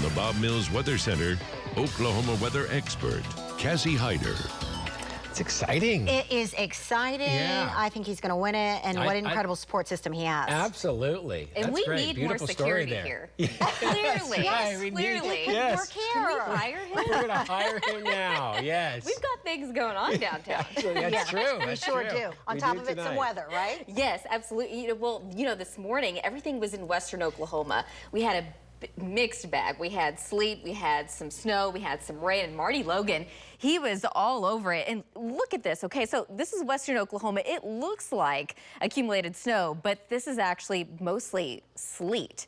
the Bob Mills Weather Center, Oklahoma weather expert, Cassie Heiter. It's exciting. It is exciting. Yeah. I think he's going to win it, and what an incredible support system he has. Absolutely. And That's we great. need Beautiful more story security there. here. That's Clearly. right. Yes, We clearly. Need, Work yes. here. Can we hire him? We're going to hire him now. Yes. We've got things going on downtown. Actually, that's true. We That's sure true. do. On We top do of it, some tonight. weather, right? Yes, absolutely. This morning, everything was in western Oklahoma. We had a mixed bag. We had sleet, we had some snow, we had some rain, and Marty Logan, he was all over it. And look at this, okay, so this is western Oklahoma. It looks like accumulated snow, but this is actually mostly sleet.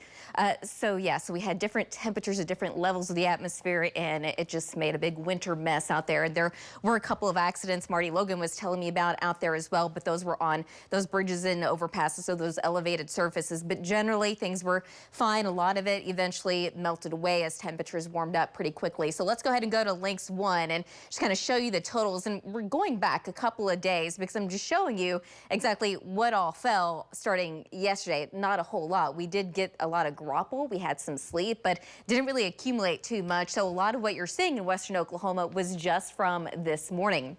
So we had different temperatures at different levels of the atmosphere, and it just made a big winter mess out there. And there were a couple of accidents Marty Logan was telling me about out there as well, but those were on those bridges and overpasses, so those elevated surfaces. But generally, things were fine. A lot of it eventually melted away as temperatures warmed up pretty quickly. So let's go ahead and go to Links 1 and just kind of show you the totals. And we're going back a couple of days because I'm just showing you exactly what all fell starting yesterday. Not a whole lot. We did get a lot of grapple. We had some sleet, but didn't really accumulate too much. So a lot of what you're seeing in western Oklahoma was just from this morning.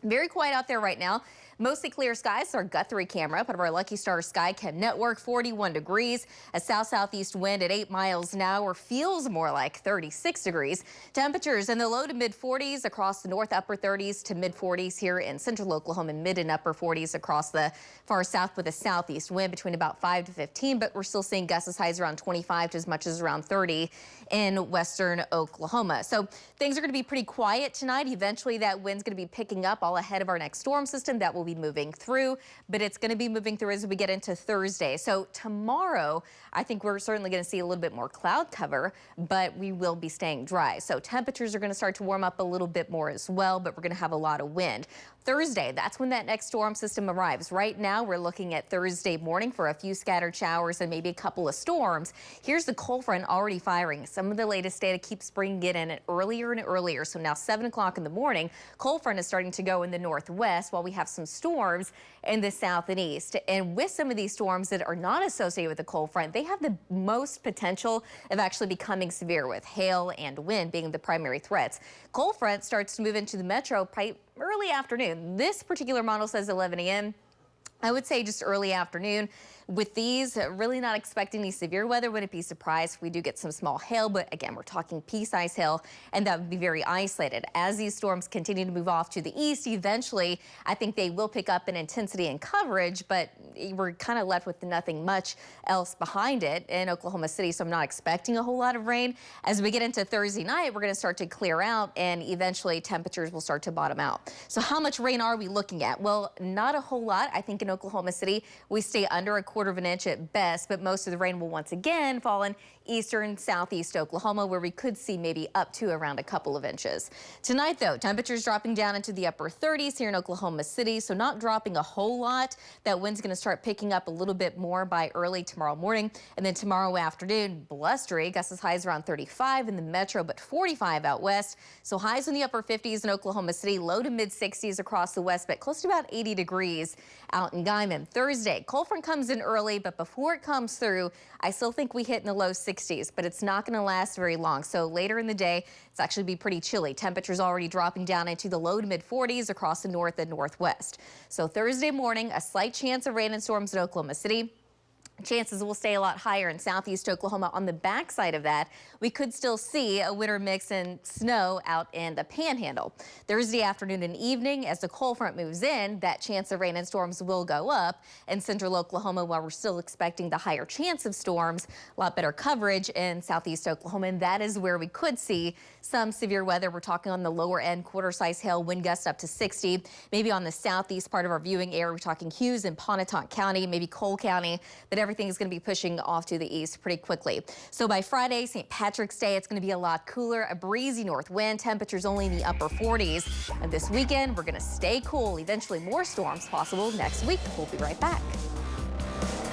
Very quiet out there right now. Mostly clear skies. Our Guthrie camera, part of our Lucky Star Skycam network, 41 degrees. A south-southeast wind at 8 miles an hour feels more like 36 degrees. Temperatures in the low to mid 40s across the north, upper 30s to mid 40s here in central Oklahoma, mid and upper 40s across the far south with a southeast wind between about 5 to 15. But we're still seeing gusts as high as around 25 to as much as around 30 in western Oklahoma. So things are going to be pretty quiet tonight. Eventually that wind's going to be picking up all ahead of our next storm system that will be moving through, but it's going to be moving through as we get into Thursday. So tomorrow, I think we're certainly going to see a little bit more cloud cover, but we will be staying dry. So temperatures are going to start to warm up a little bit more as well, but we're going to have a lot of wind. Thursday, that's when that next storm system arrives. Right now, we're looking at Thursday morning for a few scattered showers and maybe a couple of storms. Here's the cold front already firing. Some of the latest data keeps bringing it in earlier and earlier. So now 7 o'clock in the morning, cold front is starting to go in the northwest while we have some storms in the south and east. And with some of these storms that are not associated with the cold front, they have the most potential of actually becoming severe, with hail and wind being the primary threats. Cold front starts to move into the metro early afternoon. This particular model says 11 a.m. I would say just early afternoon. With these, really not expecting any severe weather. Wouldn't be surprised if we do get some small hail, but again, we're talking pea-sized hail, and that would be very isolated. As these storms continue to move off to the east, eventually, I think they will pick up in intensity and coverage, but we're kind of left with nothing much else behind it in Oklahoma City, so I'm not expecting a whole lot of rain. As we get into Thursday night, we're going to start to clear out, and eventually temperatures will start to bottom out. So how much rain are we looking at? Well, not a whole lot. I think in Oklahoma City, we stay under a quarter of an inch at best, but most of the rain will once again fall in eastern, southeast Oklahoma, where we could see maybe up to around a couple of inches. Tonight, though, temperatures dropping down into the upper 30s here in Oklahoma City, so not dropping a whole lot. That wind's going to start picking up a little bit more by early tomorrow morning, and then tomorrow afternoon, blustery, gusts as high as around 35 in the metro, but 45 out west. So highs in the upper 50s in Oklahoma City, low to mid 60s across the west, but close to about 80 degrees out in Guyman. Thursday, cold front comes in early, but before it comes through, I still think we hit in the low 60s, but it's not going to last very long. So later in the day, it's actually be pretty chilly. Temperatures already dropping down into the low to mid 40s across the north and northwest. So Thursday morning, a slight chance of rain and storms in Oklahoma City. Chances will stay a lot higher in southeast Oklahoma. On the backside of that, we could still see a winter mix and snow out in the panhandle. Thursday afternoon and evening, as the cold front moves in, that chance of rain and storms will go up. In central Oklahoma, while we're still expecting the higher chance of storms, a lot better coverage in southeast Oklahoma, and that is where we could see some severe weather. We're talking on the lower end, quarter-size hail, wind gusts up to 60. Maybe on the southeast part of our viewing area, we're talking Hughes and Pontotoc County, maybe Cole County, but everything is going to be pushing off to the east pretty quickly. So by Friday, St. Patrick's Day, it's going to be a lot cooler, a breezy north wind, temperatures only in the upper 40s. And this weekend, we're going to stay cool. Eventually more storms possible next week. We'll be right back.